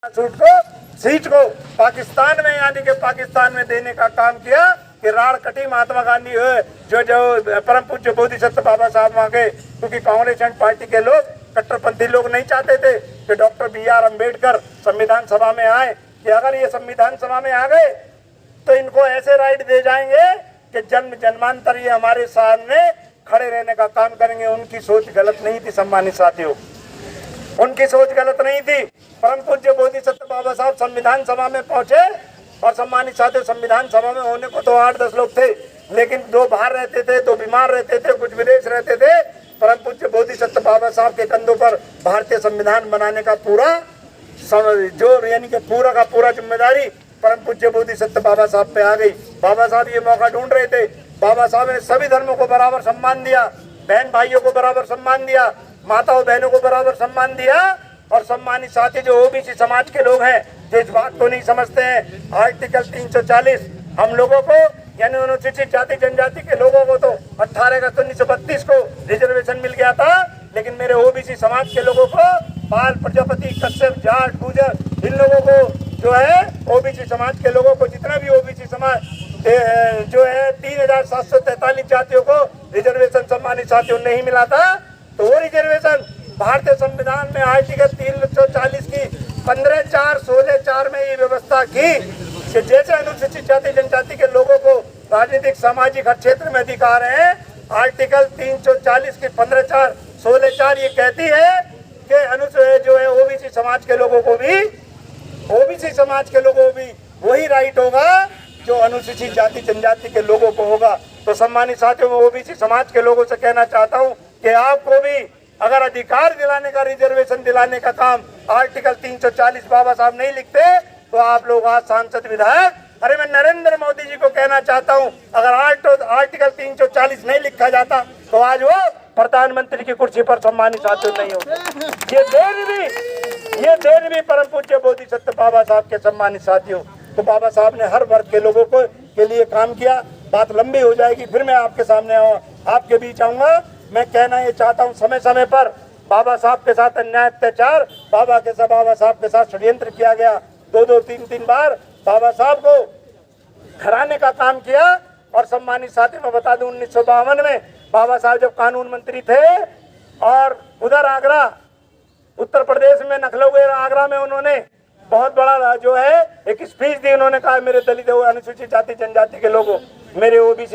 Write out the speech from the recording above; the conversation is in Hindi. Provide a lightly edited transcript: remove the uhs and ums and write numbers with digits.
सीट को पाकिस्तान में यानी कि पाकिस्तान में देने का काम किया कि राण कटी महात्मा गांधी जो परम पूज्य बोधिसत्व बाबा साहब वहाँ के, क्योंकि कांग्रेस एंड पार्टी के लोग कट्टरपंथी लोग नहीं चाहते थे कि डॉक्टर BR अम्बेडकर संविधान सभा में आए, कि अगर ये संविधान सभा में आ गए तो इनको ऐसे राइट दे जाएंगे कि जन्म जन्मांतर ये हमारे सामने खड़े रहने का काम करेंगे। उनकी सोच गलत नहीं थी सम्मानित साथियों, उनकी सोच गलत नहीं थी। परम पूज्य बोधिसत्व बाबा साहब संविधान सभा में पहुंचे और सम्मानित साथियों संविधान सभा में होने को तो 8-10 लोग थे, लेकिन 2 बाहर रहते थे, 2 बीमार रहते थे, कुछ विदेश रहते थे। परम पूज्य बोधिसत्व बाबा साहब के कंधों पर भारतीय संविधान बनाने का पूरा जो यानी कि पूरा का पूरा जिम्मेदारी परम पूज्य बोधिसत्व बाबा साहब पे आ गई। बाबा साहब ये मौका ढूंढ रहे थे। बाबा साहब ने सभी धर्मों को बराबर सम्मान दिया, बहन भाइयों को बराबर सम्मान दिया, माताओं बहनों को बराबर सम्मान दिया। और सम्मानित साथी जो OBC समाज के लोग हैं जो इस बात को नहीं समझते हैं, आर्टिकल 340 हम लोगों को यानी अनुसूचित जाति जनजाति के लोगों को तो 18 अगस्त 1932 को रिजर्वेशन मिल गया था, लेकिन मेरे OBC समाज के लोगों को पाल, प्रजापति, कश्यप, जाट, गुर्जर इन लोगों को जो है OBC समाज के लोगों को जितना भी OBC समाज जो है 3743 जातियों को रिजर्वेशन सम्मानित साथियों नहीं मिला था। तो वो रिजर्वेशन भारतीय संविधान में आर्टिकल 340 की 15(4)(16)(4) में ये व्यवस्था की कि जैसे अनुसूचित जाति जनजाति के लोगों को राजनीतिक सामाजिक हर क्षेत्र में अधिकार है। आर्टिकल 340 की 15(4)(16)(4) ये कहती है कि अनुसूचित जो है OBC समाज के लोगों को भी वही राइट होगा जो अनुसूचित जाति जनजाति के लोगों को होगा। तो सम्मानित साथियों में OBC समाज के लोगों से कहना चाहता हूँ कि आपको भी अगर अधिकार दिलाने का, रिजर्वेशन दिलाने का काम आर्टिकल 340 बाबा साहब नहीं लिखते तो आप लोग आज सांसद विधायक, अरे मैं नरेंद्र मोदी जी को कहना चाहता हूं, अगर आर्टिकल 340 नहीं लिखा जाता तो आज वो प्रधानमंत्री की कुर्सी पर सम्मानित साथियों नहीं होते। ये देन भी परम पूज्य बोधिसत्व बाबा साहब के सम्मानित साथियों। तो बाबा साहब ने हर वर्ग के लोगों को के लिए काम किया। बात लंबी हो जाएगी, फिर मैं आपके सामने आपके बीच आऊंगा। मैं कहना ये चाहता हूँ, समय समय पर बाबा साहब के साथ अन्याय अत्याचार, बाबा साहब के साथ षड्यंत्र किया गया। 2-3 बार बाबा साहब को हराने का काम किया। और सम्मानित साथी मैं बता दूं 1952 में बाबा साहब जब कानून मंत्री थे और उधर आगरा उत्तर प्रदेश में लखनऊ आगरा में उन्होंने बहुत बड़ा जो है एक स्पीच दी। उन्होंने कहा मेरे दलित अनुसूचित जाति जनजाति के लोगों, मेरे OBC